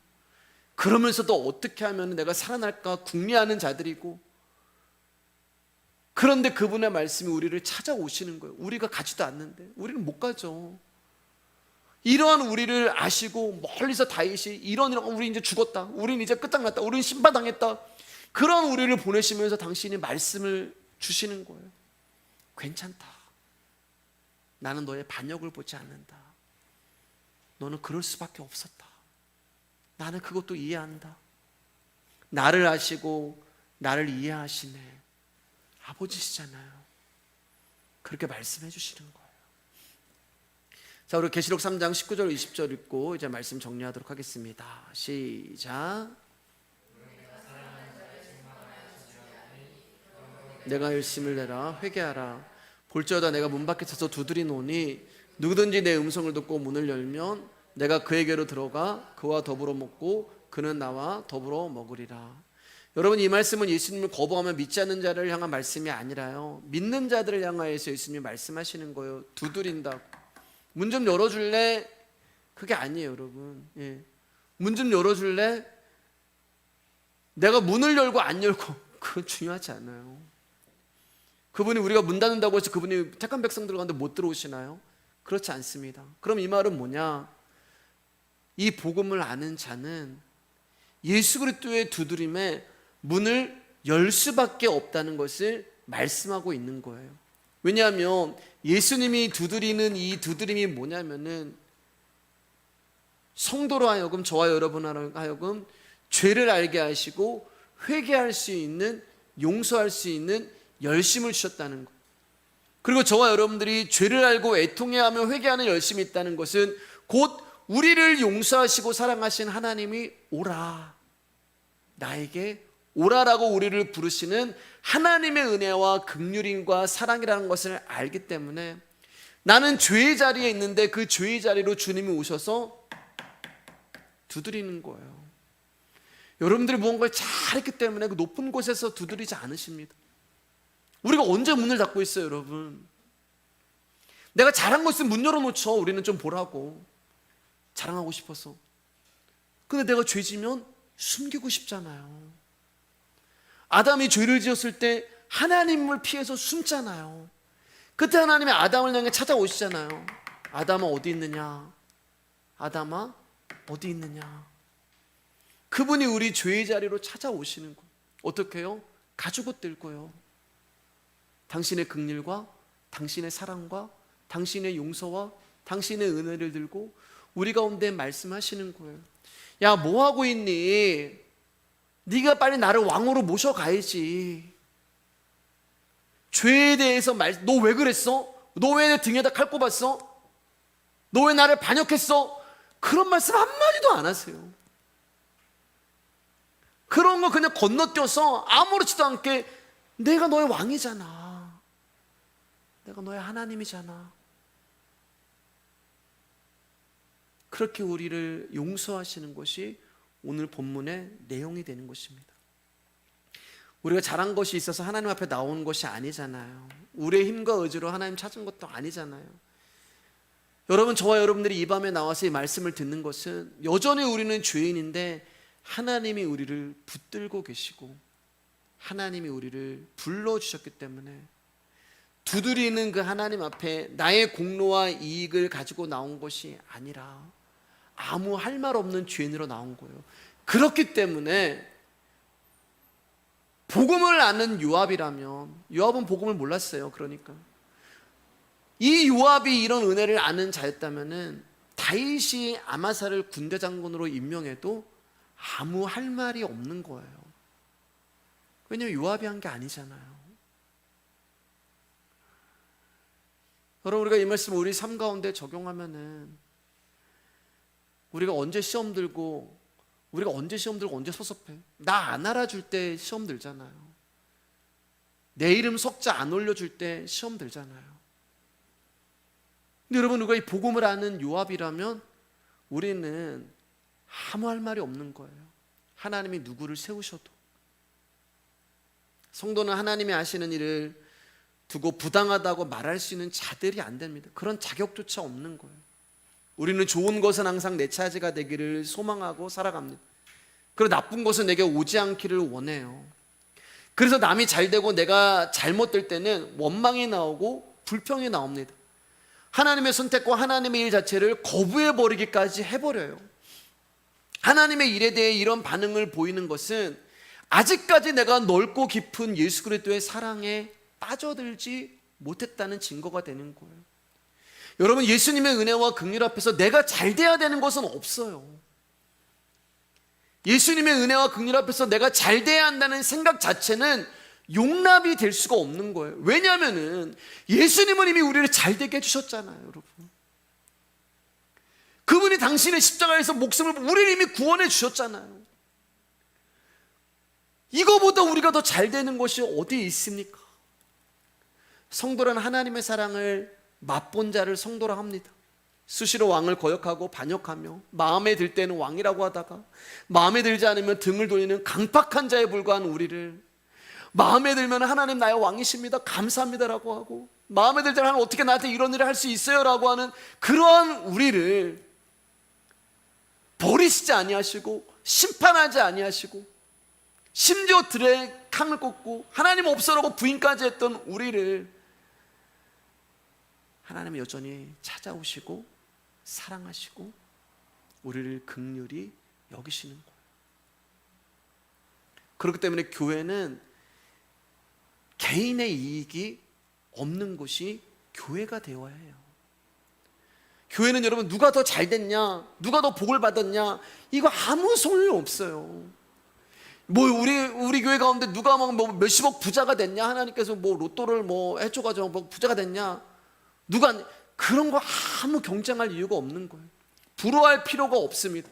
그러면서도 어떻게 하면 내가 살아날까 궁리하는 자들이고, 그런데 그분의 말씀이 우리를 찾아오시는 거예요. 우리가 가지도 않는데 우리는 못 가죠. 이러한 우리를 아시고 멀리서 다윗이 이런 우리 이제 죽었다, 우린 이제 끝장났다, 우린 심판당했다, 그런 우리를 보내시면서 당신이 말씀을 주시는 거예요. 괜찮다, 나는 너의 반역을 보지 않는다, 너는 그럴 수밖에 없었다, 나는 그것도 이해한다, 나를 아시고 나를 이해하시네, 아버지시잖아요. 그렇게 말씀해 주시는 거예요. 자, 우리 계시록 3장 19절 20절 읽고 이제 말씀 정리하도록 하겠습니다. 시작. 내가 열심을 내라, 회개하라. 볼지어다 내가 문 밖에 서서 두드리노니 누구든지 내 음성을 듣고 문을 열면 내가 그에게로 들어가 그와 더불어 먹고 그는 나와 더불어 먹으리라. 여러분, 이 말씀은 예수님을 거부하며 믿지 않는 자를 향한 말씀이 아니라요, 믿는 자들을 향하여서 예수님이 말씀하시는 거예요. 두드린다고. 문 좀 열어줄래? 그게 아니에요, 여러분. 예. 문 좀 열어줄래? 내가 문을 열고 안 열고 그건 중요하지 않아요. 그분이 우리가 문 닫는다고 해서 그분이 택한 백성들 가운데 못 들어오시나요? 그렇지 않습니다. 그럼 이 말은 뭐냐? 이 복음을 아는 자는 예수 그리스도의 두드림에 문을 열 수밖에 없다는 것을 말씀하고 있는 거예요. 왜냐하면 예수님이 두드리는 이 두드림이 뭐냐면은 성도로 하여금, 저와 여러분으로 하여금 죄를 알게 하시고 회개할 수 있는, 용서할 수 있는 열심을 주셨다는 것. 그리고 저와 여러분들이 죄를 알고 애통해하며 회개하는 열심이 있다는 것은 곧 우리를 용서하시고 사랑하신 하나님이 오라, 나에게 오라라고 우리를 부르시는 하나님의 은혜와 긍휼임과 사랑이라는 것을 알기 때문에 나는 죄의 자리에 있는데 그 죄의 자리로 주님이 오셔서 두드리는 거예요. 여러분들이 무언가를 잘했기 때문에 그 높은 곳에서 두드리지 않으십니다. 우리가 언제 문을 닫고 있어요, 여러분? 내가 잘한 거 있으면 문 열어놓죠. 우리는 좀 보라고, 자랑하고 싶어서. 근데 내가 죄지면 숨기고 싶잖아요. 아담이 죄를 지었을 때 하나님을 피해서 숨잖아요. 그때 하나님이 아담을 향해 찾아오시잖아요. 아담아 어디 있느냐? 아담아 어디 있느냐? 그분이 우리 죄의 자리로 찾아오시는 거예요. 어떻게 해요? 가죽옷 들고요. 당신의 긍휼과 당신의 사랑과 당신의 용서와 당신의 은혜를 들고 우리 가운데 말씀하시는 거예요. 야, 뭐 하고 있니? 네가 빨리 나를 왕으로 모셔가야지. 죄에 대해서 너 왜 그랬어? 너 왜 내 등에다 칼 꼽았어? 너 왜 나를 반역했어? 그런 말씀 한마디도 안 하세요. 그런 거 그냥 건너뛰어서 아무렇지도 않게 내가 너의 왕이잖아, 내가 너의 하나님이잖아, 그렇게 우리를 용서하시는 것이 오늘 본문의 내용이 되는 것입니다. 우리가 잘한 것이 있어서 하나님 앞에 나온 것이 아니잖아요. 우리의 힘과 의지로 하나님 찾은 것도 아니잖아요. 여러분, 저와 여러분들이 이 밤에 나와서 이 말씀을 듣는 것은 여전히 우리는 죄인인데 하나님이 우리를 붙들고 계시고 하나님이 우리를 불러주셨기 때문에 두드리는 그 하나님 앞에 나의 공로와 이익을 가지고 나온 것이 아니라 아무 할 말 없는 죄인으로 나온 거예요. 그렇기 때문에 복음을 아는 요압이라면, 요압은 복음을 몰랐어요. 그러니까 이 요압이 이런 은혜를 아는 자였다면은 다윗이 아마사를 군대 장군으로 임명해도 아무 할 말이 없는 거예요. 왜냐하면 요압이 한 게 아니잖아요. 여러분, 우리가 이 말씀을 우리 삶 가운데 적용하면은 우리가 언제 시험 들고 언제 섭섭해? 나 안 알아줄 때 시험 들잖아요. 내 이름 석자 안 올려줄 때 시험 들잖아요. 근데 여러분, 우리가 이 복음을 아는 요압이라면 우리는 아무 할 말이 없는 거예요. 하나님이 누구를 세우셔도. 성도는 하나님이 하시는 일을 두고 부당하다고 말할 수 있는 자들이 안 됩니다. 그런 자격조차 없는 거예요. 우리는 좋은 것은 항상 내 차지가 되기를 소망하고 살아갑니다. 그리고 나쁜 것은 내게 오지 않기를 원해요. 그래서 남이 잘 되고 내가 잘못될 때는 원망이 나오고 불평이 나옵니다. 하나님의 선택과 하나님의 일 자체를 거부해버리기까지 해버려요. 하나님의 일에 대해 이런 반응을 보이는 것은 아직까지 내가 넓고 깊은 예수 그리스도의 사랑에 빠져들지 못했다는 증거가 되는 거예요. 여러분, 예수님의 은혜와 긍휼 앞에서 내가 잘 돼야 되는 것은 없어요. 예수님의 은혜와 긍휼 앞에서 내가 잘 돼야 한다는 생각 자체는 용납이 될 수가 없는 거예요. 왜냐하면 예수님은 이미 우리를 잘 되게 해주셨잖아요. 여러분, 그분이 당신의 십자가에서 목숨을 우리를 이미 구원해 주셨잖아요. 이거보다 우리가 더 잘 되는 것이 어디에 있습니까? 성도란 하나님의 사랑을 맛본 자를 성도라 합니다. 수시로 왕을 거역하고 반역하며 마음에 들 때는 왕이라고 하다가 마음에 들지 않으면 등을 돌리는 강팍한 자에 불과한 우리를 마음에 들면 하나님 나의 왕이십니다, 감사합니다라고 하고, 마음에 들 때는 하나님 어떻게 나한테 이런 일을 할 수 있어요? 라고 하는 그러한 우리를 버리시지 아니하시고 심판하지 아니하시고 심지어 들에 칼을 꽂고 하나님 없어라고 부인까지 했던 우리를 하나님은 여전히 찾아오시고 사랑하시고 우리를 긍휼히 여기시는 거예요. 그렇기 때문에 교회는 개인의 이익이 없는 곳이 교회가 되어야 해요. 교회는 여러분 누가 더 잘 됐냐, 누가 더 복을 받았냐, 이거 아무 소용이 없어요. 뭐 우리 교회 가운데 누가 뭐 몇십억 부자가 됐냐, 하나님께서 뭐 로또를 뭐 해줘가지고 뭐 부자가 됐냐, 누가, 그런 거 아무 경쟁할 이유가 없는 거예요. 부러워할 필요가 없습니다.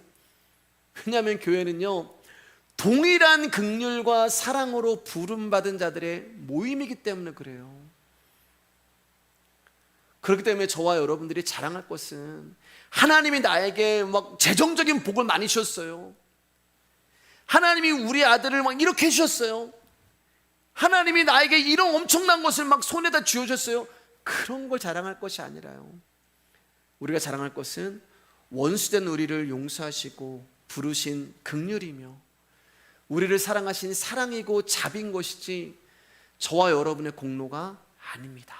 왜냐하면 교회는요, 동일한 긍휼과 사랑으로 부름받은 자들의 모임이기 때문에 그래요. 그렇기 때문에 저와 여러분들이 자랑할 것은 하나님이 나에게 막 재정적인 복을 많이 주셨어요. 하나님이 우리 아들을 막 이렇게 해주셨어요. 하나님이 나에게 이런 엄청난 것을 막 손에다 쥐어줬어요. 그런 걸 자랑할 것이 아니라요, 우리가 자랑할 것은 원수된 우리를 용서하시고 부르신 긍휼이며 우리를 사랑하신 사랑이고 자비인 것이지 저와 여러분의 공로가 아닙니다.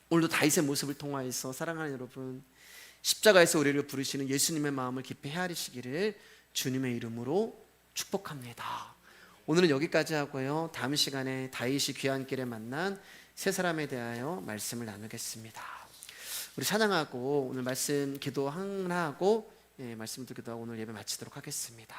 오늘도 다윗의 모습을 통하여서 사랑하는 여러분, 십자가에서 우리를 부르시는 예수님의 마음을 깊이 헤아리시기를 주님의 이름으로 축복합니다. 오늘은 여기까지 하고요, 다음 시간에 다윗이 귀한 길에 만난 세 사람에 대하여 말씀을 나누겠습니다. 우리 찬양하고 오늘 말씀 기도 하나 하고 말씀 기도하고 오늘 예배 마치도록 하겠습니다.